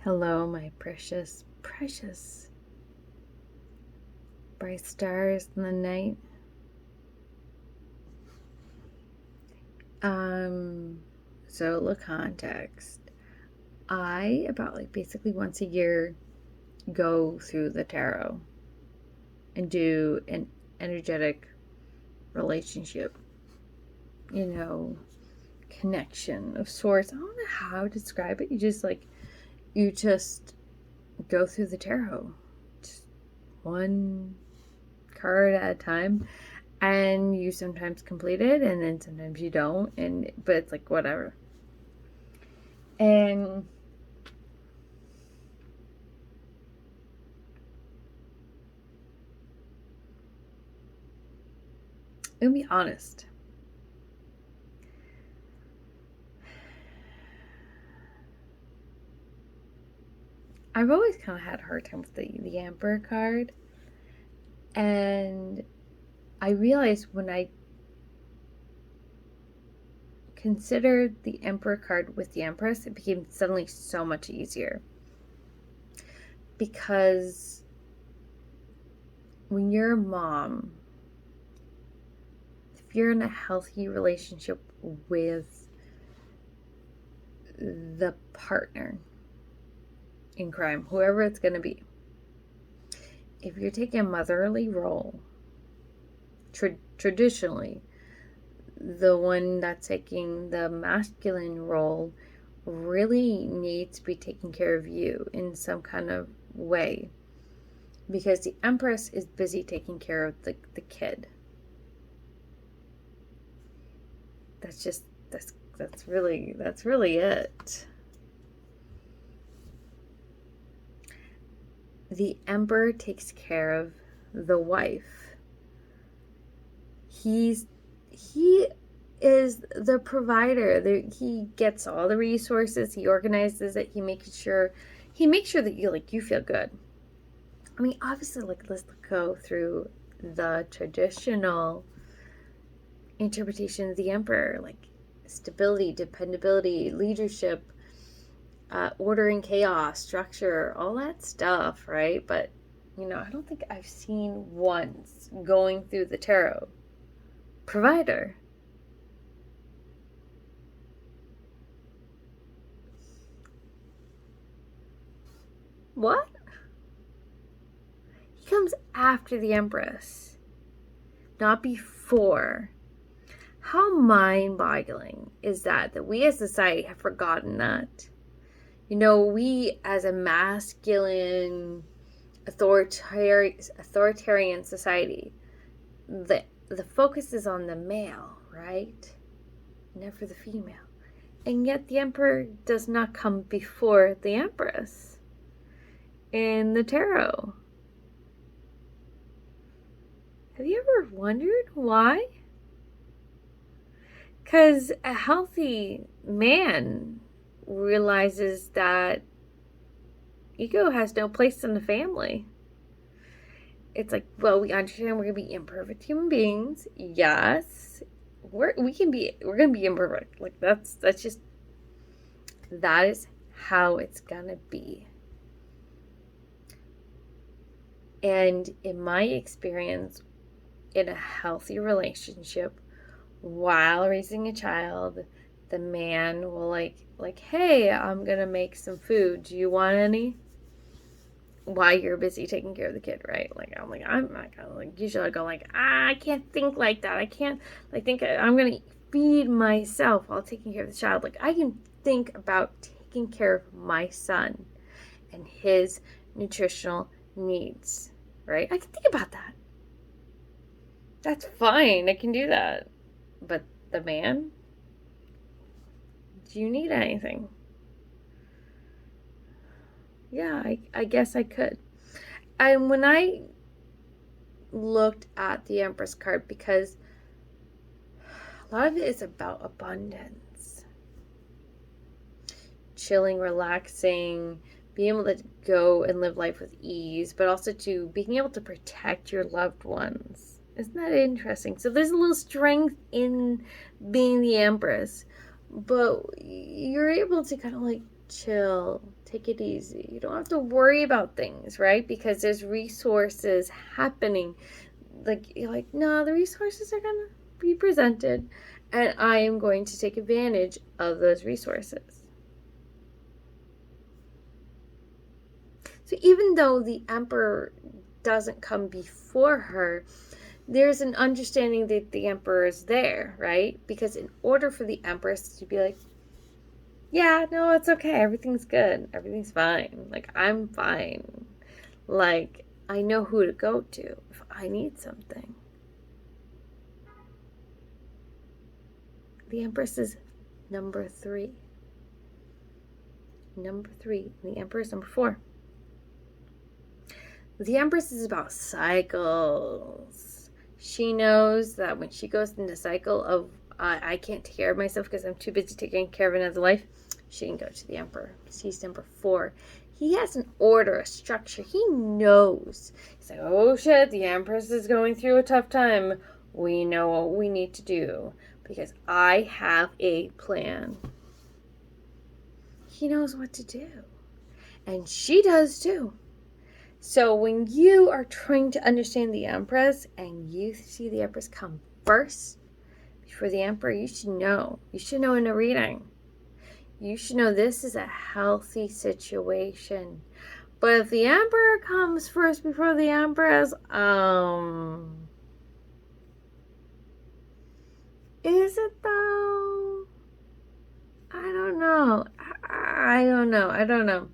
Hello, my precious, precious bright stars in the night. So a little context. I about basically once a year go through the tarot and do an energetic relationship, connection of sorts. I don't know how to describe it. You just go through the tarot. Just one card at a time, and you sometimes complete it and then sometimes you don't, but it's like whatever. And I'll be honest, I've always kind of had a hard time with the Emperor card, and I realized when I considered the Emperor card with the Empress, it became suddenly so much easier. Because when you're a mom, if you're in a healthy relationship with the partner in crime, whoever it's going to be, if you're taking a motherly role, traditionally, the one that's taking the masculine role really needs to be taking care of you in some kind of way, because the Empress is busy taking care of the kid. That's really it. The Emperor takes care of the wife. He is the provider. He gets all the resources. He organizes it. He makes sure that you feel good. I mean, obviously, let's go through the traditional interpretation of the Emperor, like stability, dependability, leadership, order and chaos, structure, all that stuff, right? But I don't think I've seen once going through the tarot provider. What? He comes after the Empress, not before. How mind-boggling is that we as a society have forgotten that? We as a masculine, authoritarian society, the focus is on the male, right? Never the female. And yet the Emperor does not come before the Empress in the tarot. Have you ever wondered why? Because a healthy man realizes that ego has no place in the family. It's like, well, we understand we're going to be imperfect human beings. Yes. We're going to be imperfect. Like that is how it's going to be. And in my experience, in a healthy relationship, while raising a child, the man will like, hey, I'm gonna make some food. Do you want any? While you're busy taking care of the kid, right? I'm not gonna usually I go I can't think like that. I can't think I'm gonna feed myself while taking care of the child. I can think about taking care of my son and his nutritional needs, right? I can think about that. That's fine. I can do that. But the man, do you need anything? Yeah, I guess I could. And when I looked at the Empress card, because a lot of it is about abundance, chilling, relaxing, being able to go and live life with ease, but also to being able to protect your loved ones. Isn't that interesting? So there's a little strength in being the Empress, but you're able to kind of chill, take it easy. You don't have to worry about things, right? Because there's resources happening. Like, you're like, no, the resources are going to be presented, and I am going to take advantage of those resources. So even though the emperor doesn't come before her, there's an understanding that the emperor is there, right? Because in order for the empress to be like, yeah, no, it's okay, everything's good, everything's fine, like, I'm fine, like, I know who to go to if I need something. The empress is number 3. Number 3. The emperor is number 4. The empress is about cycles. She knows that when she goes into cycle of I can't take care of myself because I'm too busy taking care of another life, she can go to the emperor. He's number 4. He has an order, a structure. He knows. He's like, oh shit, the empress is going through a tough time. We know what we need to do because I have a plan. He knows what to do. And she does too. So when you are trying to understand the empress and you see the empress come first before the emperor, you should know. You should know in a reading. You should know this is a healthy situation. But if the emperor comes first before the empress, is it though? I don't know. I don't know.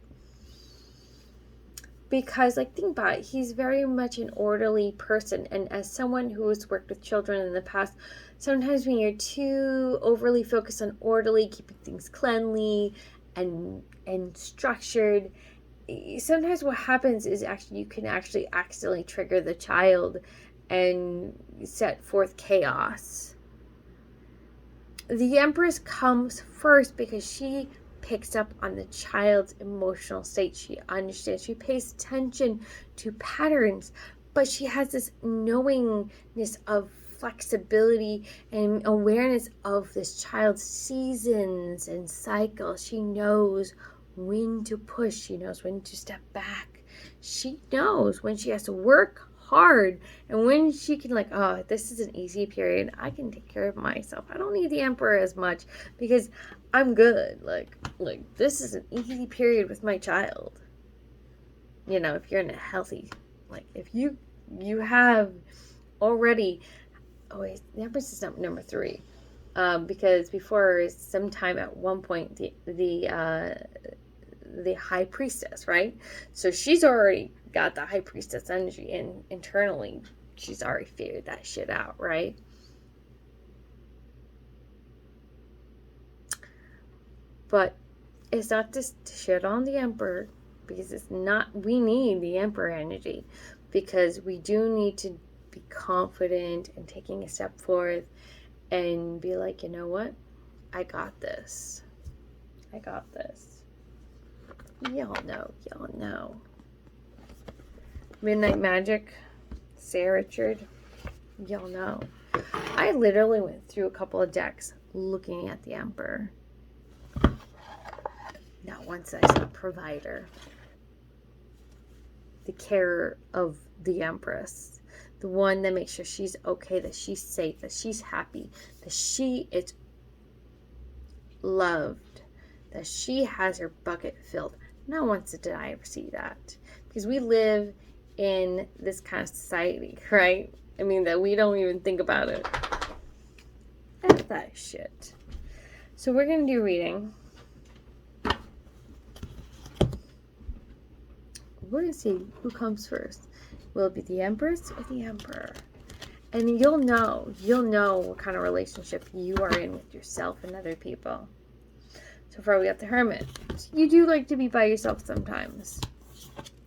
Because, like, think about it, he's very much an orderly person. And as someone who has worked with children in the past, sometimes when you're too overly focused on orderly, keeping things cleanly and structured, sometimes what happens is actually you can actually accidentally trigger the child and set forth chaos. The Empress comes first because she picks up on the child's emotional state. She understands. She pays attention to patterns, but she has this knowingness of flexibility and awareness of this child's seasons and cycles. She knows when to push. She knows when to step back. She knows when she has to work hard and when she can, like, oh, this is an easy period, I can take care of myself, I don't need the emperor as much because I'm good, like this is an easy period with my child. You know, if you're in a healthy, like, if you have already, oh wait, the empress is not number 3, because before, sometime at one point, the high priestess, right? So she's already got the high priestess energy, and internally she's already figured that shit out, right? But it's not just to shit on the emperor, because it's not, we need the emperor energy, because we do need to be confident in taking a step forth and be like, you know what, I got this. Y'all know. Midnight Magic, Sarah Richard, y'all know. I literally went through a couple of decks looking at the Emperor. Not once I saw Provider. The carer of the Empress. The one that makes sure she's okay, that she's safe, that she's happy, that she is loved, that she has her bucket filled. Not once did I ever see that. Because we live in this kind of society, right? I mean, that we don't even think about it. That's that shit. So we're going to do reading. We're going to see who comes first. Will it be the Empress or the Emperor? And you'll know what kind of relationship you are in with yourself and other people. So far we got the Hermit. You do like to be by yourself sometimes.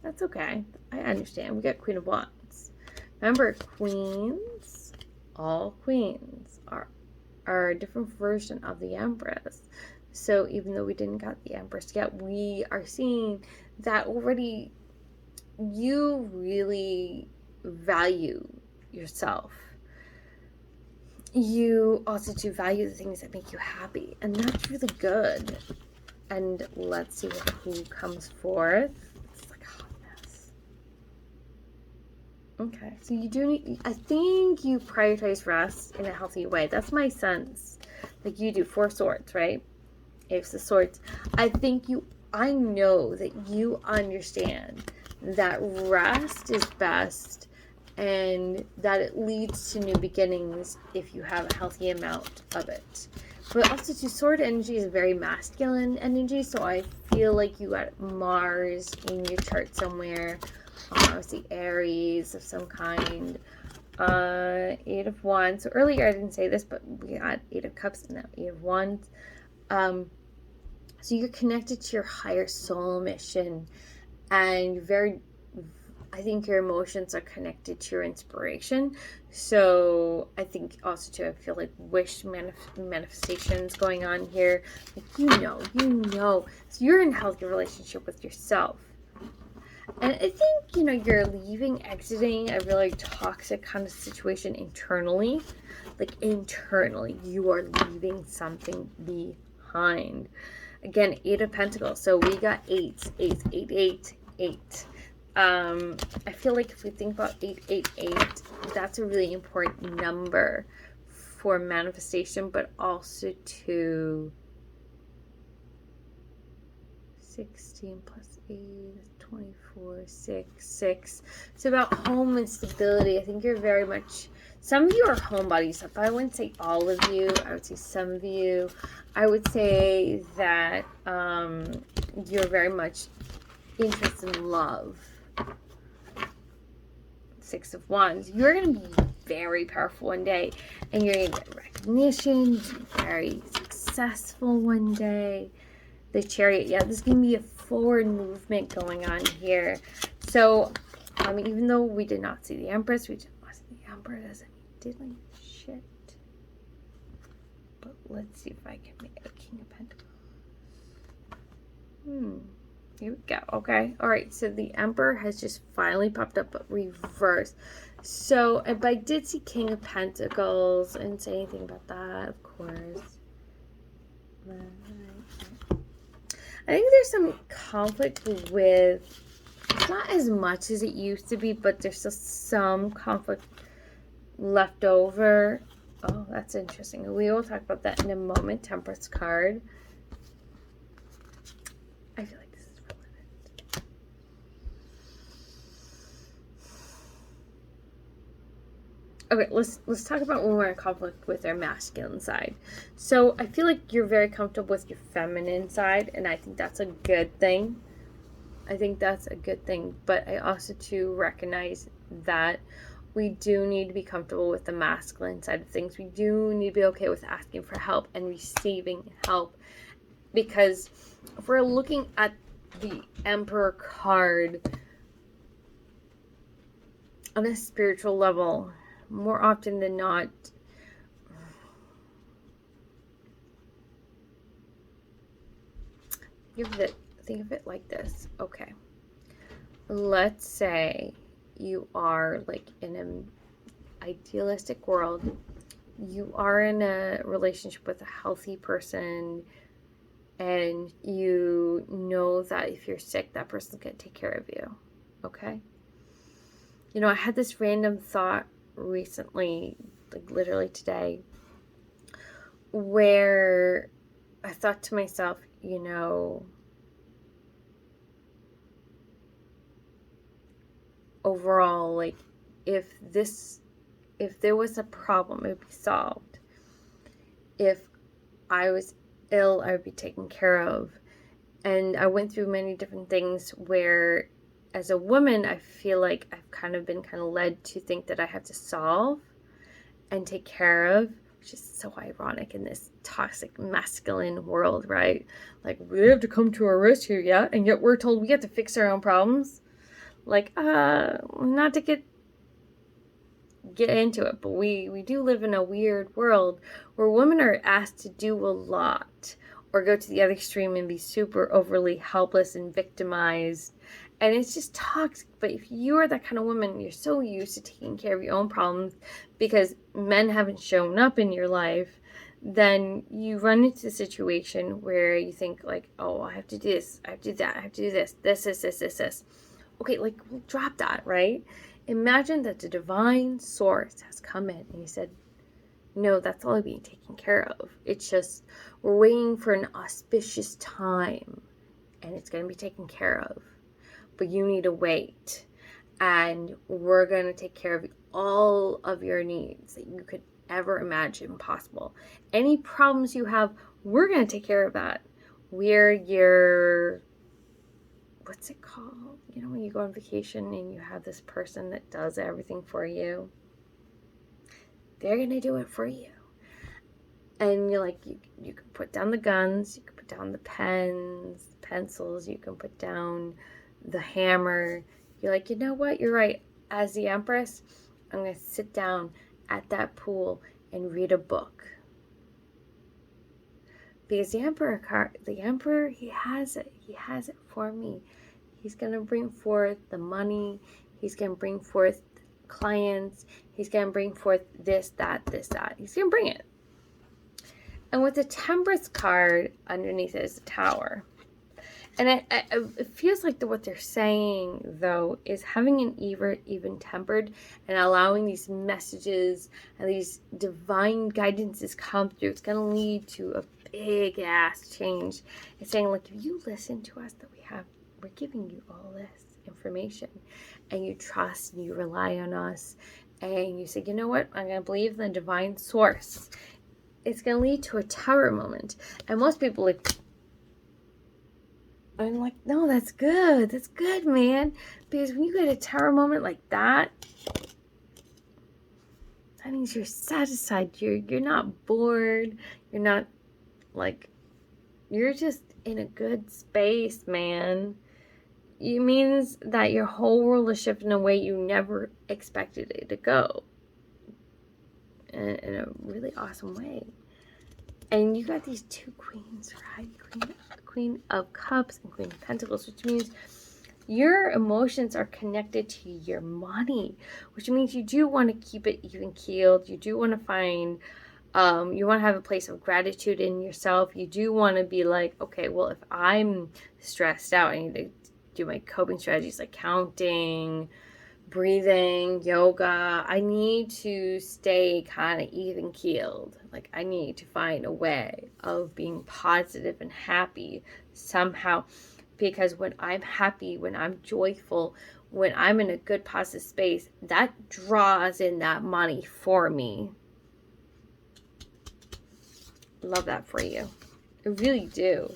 That's okay. I understand. We got Queen of Wands. Remember, queens, all queens are a different version of the Empress. So even though we didn't got the Empress yet, we are seeing that already you really value yourself. You also do value the things that make you happy, and that's really good. And let's see who comes forth. It's like a hot mess. Okay, so you do need, I think you prioritize rest in a healthy way. That's my sense. Like you do 4 swords, right? Ace of Swords. I know that you understand that rest is best and that it leads to new beginnings if you have a healthy amount of it. But also, too, sword energy is very masculine energy, so I feel like you got Mars in your chart somewhere. Obviously, Aries of some kind. 8 of Wands. So earlier I didn't say this, but we got 8 of Cups and now 8 of Wands. So you're connected to your higher soul mission, and I think your emotions are connected to your inspiration. So I think also too, I feel like wish manifestations going on here. Like so you're in a healthy relationship with yourself. And I think, you're exiting a really toxic kind of situation internally. Like internally, you are leaving something behind. Again, 8 of Pentacles. So we got 8, 8, 8, 8, 8. I feel like if we think about 888, that's a really important number for manifestation, but also to 16 plus 8 is 24, 6, 6. It's about home and stability. I think you're very much, some of you are homebodies. If I wouldn't say all of you, I would say some of you. I would say that you're very much interested in love. 6 of Wands. You're going to be very powerful one day, and you're going to get recognition, be very successful one day. The Chariot, yeah, there's going to be a forward movement going on here. So, even though we did not see the Empress, we did not see the Emperor, doesn't mean diddly shit. But let's see if I can make a King of Pentacles. Here we go. Okay. All right. So the Emperor has just finally popped up, but reversed. So, if I did see King of Pentacles and say anything about that, of course. I think there's some conflict with, it's not as much as it used to be, but there's still some conflict left over. Oh, that's interesting. We will talk about that in a moment. Temperance card. I feel like this is relevant. Okay, let's talk about when we're in conflict with our masculine side. So I feel like you're very comfortable with your feminine side, and I think that's a good thing. But I also too recognize that we do need to be comfortable with the masculine side of things. We do need to be okay with asking for help and receiving help, because if we're looking at the Emperor card on a spiritual level, more often than not, think of it like this. Okay, let's say you are like in an idealistic world. You are in a relationship with a healthy person, and you know that if you're sick, that person's going to take care of you. Okay? I had this random thought recently, like literally today, where I thought to myself, overall, like, if there was a problem, it would be solved. If I was ill, I would be taken care of. And I went through many different things where, as a woman, I feel like I've been led to think that I have to solve and take care of, which is so ironic in this toxic masculine world, right? Like, we have to come to our rescue, yeah? And yet we're told we have to fix our own problems. Like, not to get into it, but we do live in a weird world where women are asked to do a lot, or go to the other extreme and be super overly helpless and victimized, and it's just toxic. But if you are that kind of woman, you're so used to taking care of your own problems because men haven't shown up in your life, then you run into a situation where you think like, oh, I have to do this, I have to do that, I have to do this. Okay, like, well, drop that, right? Imagine that the divine source has come in and he said, no, that's all being taken care of. It's just we're waiting for an auspicious time and it's going to be taken care of. But you need to wait. And we're going to take care of all of your needs that you could ever imagine possible. Any problems you have, we're going to take care of that. We're your, what's it called? You know, when you go on vacation and you have this person that does everything for you, they're going to do it for you. And you're like, you can put down the guns, you can put down the pens, the pencils, you can put down the hammer. You're like, you know what? You're right. As the Empress, I'm going to sit down at that pool and read a book. Because the Emperor, he has it. He has it for me. He's going to bring forth the money. He's going to bring forth clients. He's going to bring forth this, that. He's going to bring it. And with the Temperance card underneath it is the Tower. And it feels like what they're saying, though, is having an even-tempered and allowing these messages and these divine guidances come through. It's going to lead to a big-ass change. It's saying, like, if you listen to us, we're giving you all this information, and you trust and you rely on us, and you say, you know what? I'm going to believe in the divine source. It's going to lead to a tower moment. And most people, like, I'm like, no, that's good. That's good, man. Because when you get a tower moment like that, that means you're satisfied. You're not bored. You're not, like, you're just in a good space, man. It means that your whole world is shifting in a way you never expected it to go. In a really awesome way. And you got these two queens, right? Queen of Cups and Queen of Pentacles, which means your emotions are connected to your money, which means you do want to keep it even keeled. You do want to find, you want to have a place of gratitude in yourself. You do want to be like, okay, well, if I'm stressed out, I need to do my coping strategies like counting, breathing, yoga. I need to stay kind of even keeled. Like, I need to find a way of being positive and happy somehow, because when I'm happy, when I'm joyful, when I'm in a good positive space, that draws in that money for me. Love that for you. I really do.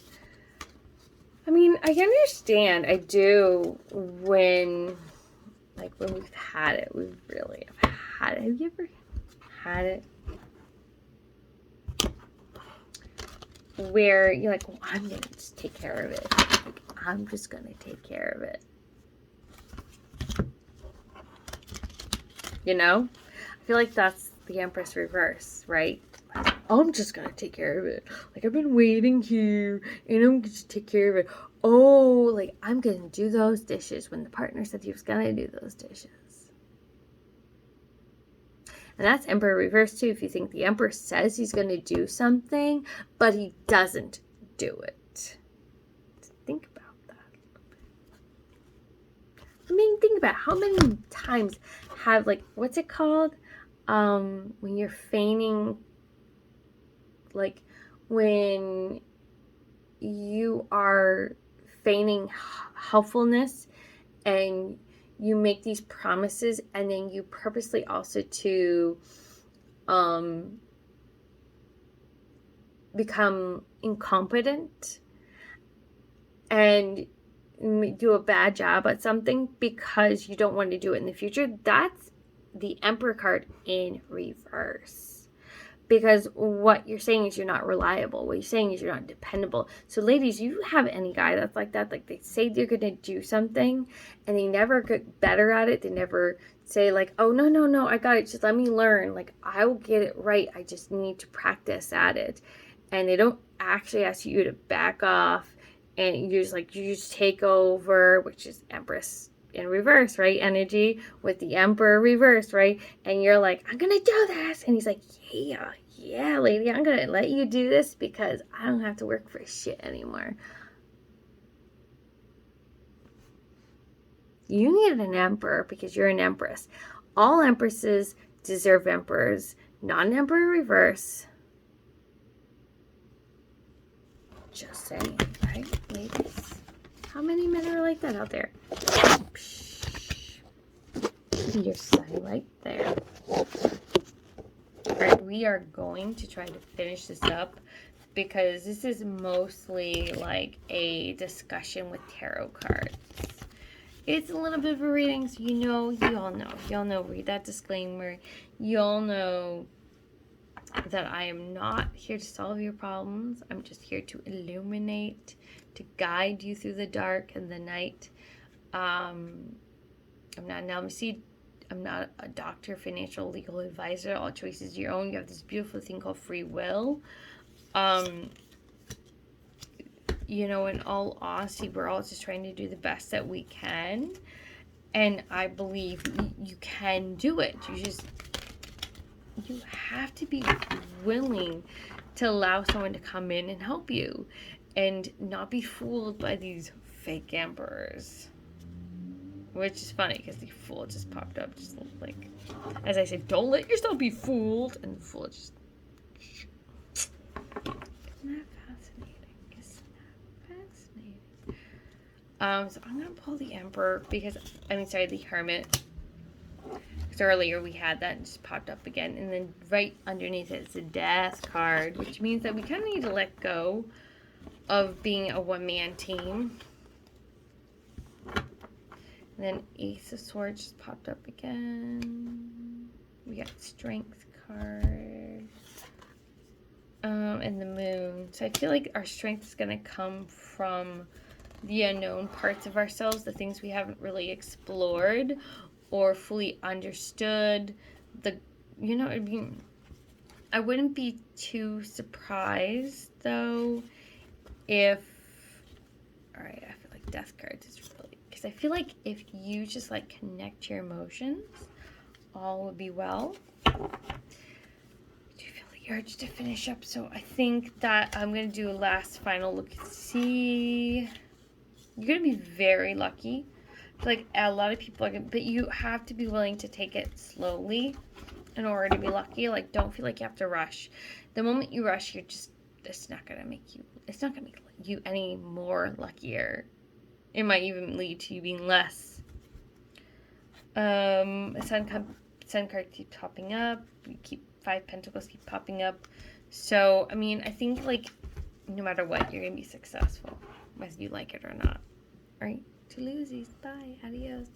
I mean, I understand. I do when we've had it. We really have had it. Have you ever had it? Where you're like, well, I'm going to just take care of it. Like, I'm just going to take care of it. You know? I feel like that's the Empress reverse, right? I'm just going to take care of it. Like, I've been waiting here, and I'm going to take care of it. Oh, like, I'm going to do those dishes when the partner said he was going to do those dishes. And that's Emperor reverse too. If you think the Emperor says he's going to do something, but he doesn't do it. Think about that a little bit. I mean, think about how many times have, like, what's it called? When you're feigning, like, when you are feigning helpfulness and you make these promises, and then you purposely also to become incompetent and do a bad job at something because you don't want to do it in the future. That's the Emperor card in reverse. Because what you're saying is you're not reliable. What you're saying is you're not dependable. So ladies, you have any guy that's like that. Like, they say they're going to do something and they never get better at it. They never say like, oh, no, I got it. Just let me learn. Like, I will get it right. I just need to practice at it. And they don't actually ask you to back off. And you just take over, which is Empress in reverse, right? Energy with the Emperor reverse, right? And you're like, I'm gonna do this. And he's like, yeah, lady, I'm gonna let you do this because I don't have to work for shit anymore. You need an emperor because you're an empress. All empresses deserve emperors, not an emperor reverse. Just saying, right, ladies? How many men are like that out there? Your sign right there. Alright, we are going to try to finish this up because this is mostly like a discussion with tarot cards. It's a little bit of a reading, so you all know, read that disclaimer. You all know that I am not here to solve your problems. I'm just here to illuminate, to guide you through the dark and the night. I'm not an LMC. I'm not a doctor, financial, legal advisor. All choices your own. You have this beautiful thing called free will. In all honesty, we're all just trying to do the best that we can. And I believe you can do it. You have to be willing to allow someone to come in and help you and not be fooled by these fake emperors. Which is funny because the fool just popped up, just like, as I said, don't let yourself be fooled, and the fool just. Isn't that fascinating? Isn't that fascinating? So I'm gonna pull the Emperor because the Hermit. Because earlier we had that and just popped up again, and then right underneath it is the Death card, which means that we kind of need to let go of being a one-man team. And then Ace of Swords just popped up again. We got Strength card. And the Moon. So I feel like our strength is going to come from the unknown parts of ourselves, the things we haven't really explored or fully understood. I wouldn't be too surprised, though, if... Alright, I feel like Death cards is really... Because I feel like if you just, connect your emotions, all would be well. I do feel the urge to finish up, so I think that I'm going to do a last final look and see. You're going to be very lucky. Like, a lot of people are going to... But you have to be willing to take it slowly in order to be lucky. Like, don't feel like you have to rush. The moment you rush, it's not going to make you... It's not going to make you any more luckier. It might even lead to you being less. Sun card keeps popping up. Five Pentacles keep popping up. So, I think, no matter what, you're going to be successful. Whether you like it or not. Alright, Toulouse, bye, adios.